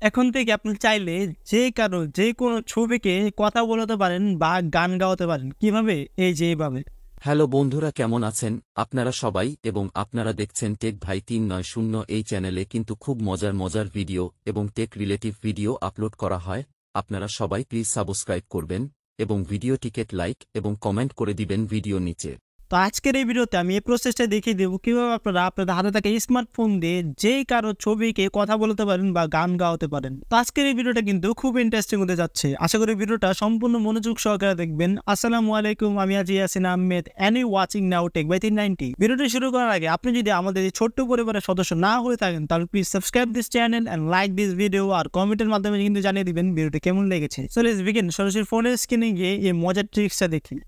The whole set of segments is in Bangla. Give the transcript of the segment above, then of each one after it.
এখন থেকে আপনি চাইলে যে কারো যে কোনো ছবিকে কথা বলাতে পারেন বা গান গাওয়াতে পারেন। কিভাবে? এই যে এইভাবে। হ্যালো বন্ধুরা, কেমন আছেন আপনারা সবাই? এবং আপনারা দেখছেন টেক ভাই 390। এই চ্যানেলে কিন্তু খুব মজার ভিডিও এবং টেক রিলেটিভ ভিডিও আপলোড করা হয়। আপনারা সবাই প্লিজ সাবস্ক্রাইব করবেন এবং ভিডিওটিকে লাইক এবং কমেন্ট করে দিবেন ভিডিও নিচে। তো আজকের এই ভিডিওতে আমি এই প্রসেসটা দেখিয়ে দেবো কিভাবে আপনারা আপনাদের হাতে থাকা স্মার্টফোন দিয়ে যে কারো ছবিকে কথা বলতে পারেন বা গান গাওয়াতে পারেন। তো আজকের এই ভিডিওটা কিন্তু খুব ইন্টারেস্টিং হতে যাচ্ছে। আশা করি ভিডিওটা সম্পূর্ণ মনোযোগ সহকারে দেখবেন। আসসালামু আলাইকুম, আমি আছি Yasin Ahmed and you watching now Tech By 390। ভিডিওটি শুরু করার আগে আপনি যদি আমাদের এই ছোট্ট পরিবারের সদস্য না হয়ে থাকেন তাহলে please subscribe this channel and like this video, আর কমেন্টের মাধ্যমে কিন্তু জানিয়ে দিবেন ভিডিওটি কেমন লেগেছে। So let's begin. সরাসরি ফোনের স্ক্রিনে গিয়ে এই মজার ট্রিক্সটা দেখি।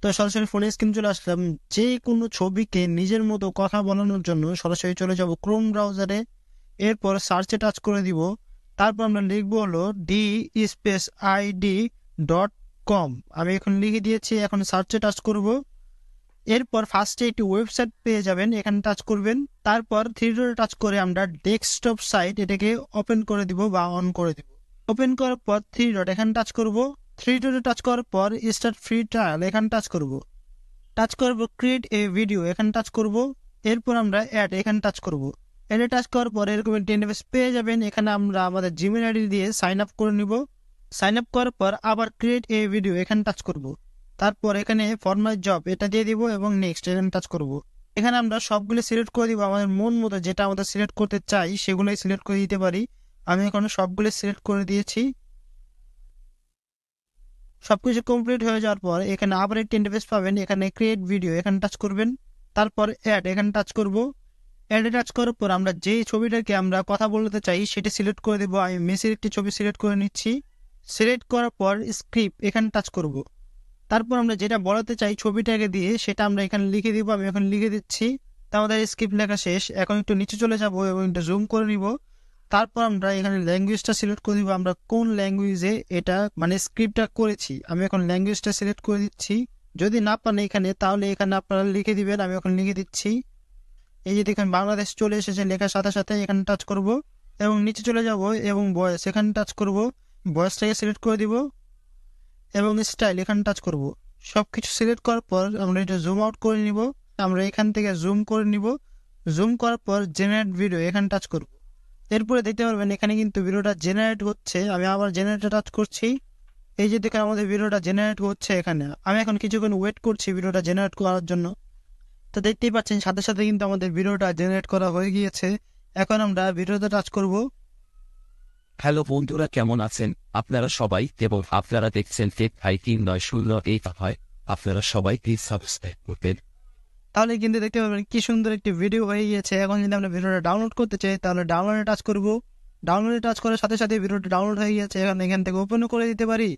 তো সরাসরি ফোনের স্ক্রিন চলে আসলাম। যে কোনো ছবিকে নিজের মতো কথা বলানোর জন্য সরাসরি চলে যাব ক্রোম ব্রাউজারে। এরপর সার্চে টাচ করে দিব। তারপর আমরা লিখবো হলো d-id.com। আমি এখন লিখে দিয়েছি, এখন সার্চে টাচ করব। এরপর ফার্স্টে একটি ওয়েবসাইট পেয়ে যাবেন, এখানে টাচ করবেন। তারপর থ্রি ডটে টাচ করে আমরা ডেস্কটপ সাইট এটাকে ওপেন করে দিব বা অন করে দিব। ওপেন করার পর থ্রি ডট এখানে টাচ করব। থ্রি ডটে টাচ করার পর স্টার্ট ফ্রি ট্রায়াল এখানে টাচ করব। টাচ করব ক্রিয়েট এ ভিডিও এখানে টাচ করব। এরপর আমরা অ্যাড এখানে টাচ করব। অ্যাডে টাচ করার পর এরকম একটি ইন্টারফেস পেয়ে যাবেন। এখানে আমরা আমাদের জিমেল আইডি দিয়ে সাইন আপ করে নিব। সাইন আপ করার পর আবার ক্রিয়েট এ ভিডিও এখানে টাচ করব। তারপর এখানে ফরম্যাট জব এটা দিয়ে দিব এবং নেক্সট এখানে টাচ করব। এখানে আমরা সবগুলো সিলেক্ট করে দিব, আমাদের মন মতো যেটা আমাদের সিলেক্ট করতে চাই সেগুলোই সিলেক্ট করে দিতে পারি। আমি এখন সবগুলো সিলেক্ট করে দিয়েছি। সবকিছু কমপ্লিট হয়ে যাওয়ার পর এখানে আবার একটি ইন্টারফেস পাবেন, এখানে ক্রিয়েট ভিডিও এখানে টাচ করবেন। তারপর অ্যাড এখানে টাচ করব। অ্যাডে টাচ করার পর আমরা যে ছবিটাকে আমরা কথা বলতে চাই সেটা সিলেক্ট করে দেবো। আমি মেসির একটি ছবি সিলেক্ট করে নিচ্ছি। সিলেক্ট করার পর স্ক্রিপ্ট এখানে টাচ করব। তারপর আমরা যেটা বলাতে চাই ছবিটাকে দিয়ে সেটা আমরা এখানে লিখে দিব। আমি এখন লিখে দিচ্ছি। তা আমাদের স্ক্রিপ্ট লেখা শেষ। এখন একটু নিচে চলে যাব এবং একটু জুম করে নিব। তারপর আমরা এখানে ল্যাঙ্গুয়েজটা সিলেক্ট করে দিব, আমরা কোন ল্যাঙ্গুয়েজে এটা মানে স্ক্রিপ্টটা করেছি। আমি এখন ল্যাঙ্গুয়েজটা সিলেক্ট করে দিচ্ছি। যদি না পান এখানে তাহলে এখানে আপনারা লিখে দিবেন। আমি এখন লিখে দিচ্ছি। এই যে দেখেন বাংলাদেশ চলে এসেছে লেখার সাথে সাথে এখানে টাচ করব এবং নিচে চলে যাব এবং ভয়েস এখানে টাচ করব। ভয়েসটাকে সিলেক্ট করে দিব এবং স্টাইল এখানে টাচ করব। সবকিছু সিলেক্ট করার পর আমরা এটা জুম আউট করে নিব। আমরা এখান থেকে জুম করে নিব। জুম করার পর জেনারেট ভিডিও এখানে টাচ করব। এরপরে দেখতে পারবেন এখানে কিন্তু ভিডিওটা জেনারেট হচ্ছে। আমি আবার জেনারেটে টাচ করছি। এই যে দেখেন আমাদের ভিডিওটা জেনারেট হচ্ছে। এখানে আমি এখন কিছুক্ষণ ওয়েট করছি ভিডিওটা জেনারেট করার জন্য। তো দেখতেই পাচ্ছেন সাথে সাথে কিন্তু আমাদের ভিডিওটা জেনারেট করা হয়ে গিয়েছে। এখন আমরা ভিডিওতে টাচ করব। হ্যালো বন্ধুরা, কেমন আছেন আপনারা সবাই? এবং আপনারা দেখছেন টেক ভাই 390। আপনারা সবাই প্লিজ সাবস্ক্রাইব করবেন। তাহলে কিন্তু দেখতে পাবেন কি সুন্দর একটি ভিডিও হয়ে গিয়েছে। এখন যদি আমরা ভিডিওটা ডাউনলোড করতে চাই তাহলে ডাউনলোডে টাচ করব। ডাউনলোডে টাচ করার সাথে সাথে ভিডিওটা ডাউনলোড হয়ে গিয়েছে। এখান থেকে ওপেনও করে দিতে পারি,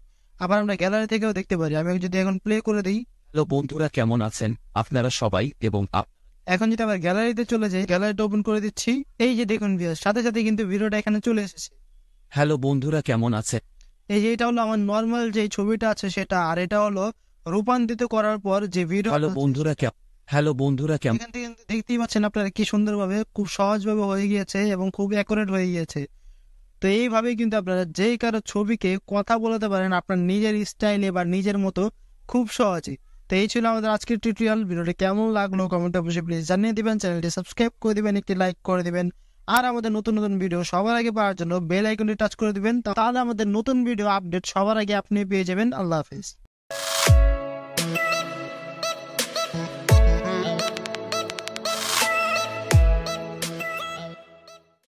আবার আমরা গ্যালারি থেকেও দেখতে পারি। আমি যদি এখন প্লে করে দিই। হ্যালো বন্ধুরা, কেমন আছেন আপনারা সবাই? এবং এখন যদি আবার গ্যালারিতে চলে যাই, গ্যালারিটা ওপেন করে দিচ্ছি। এই যে দেখুন সাথে সাথে কিন্তু ভিডিওটা এখানে চলে এসেছে। হ্যালো বন্ধুরা, কেমন আছেন? এই যে এটা হলো আমার নর্মাল যে ছবিটা আছে সেটা, আর এটা হলো রূপান্তরিত করার পর যে ভিডিও। হ্যালো বন্ধুরা কেমন? এখান থেকে দেখতেই পাচ্ছেন আপনারা কি সুন্দরভাবে খুব সহজভাবে হয়ে গিয়েছে এবং খুব অ্যাকুরেট হয়ে গিয়েছে। তো এইভাবেই কিন্তু আপনারা যে কারো ছবিকে কথা বলাতে পারেন আপনার নিজের স্টাইলে বা নিজের মতো খুব সহজে। তো এই ছিল আমাদের আজকের টিউটোরিয়াল। ভিডিওটি কেমন লাগলো কমেন্টে অবশ্যই প্লিজ জানিয়ে দিবেন। চ্যানেলটি সাবস্ক্রাইব করে দিবেন, একটি লাইক করে দিবেন, আর আমাদের নতুন নতুন ভিডিও সবার আগে পাওয়ার জন্য বেল আইকনটি টাচ করে দিবেন। তাহলে আমাদের নতুন ভিডিও আপডেট সবার আগে আপনি পেয়ে যাবেন। আল্লাহ হাফেজ।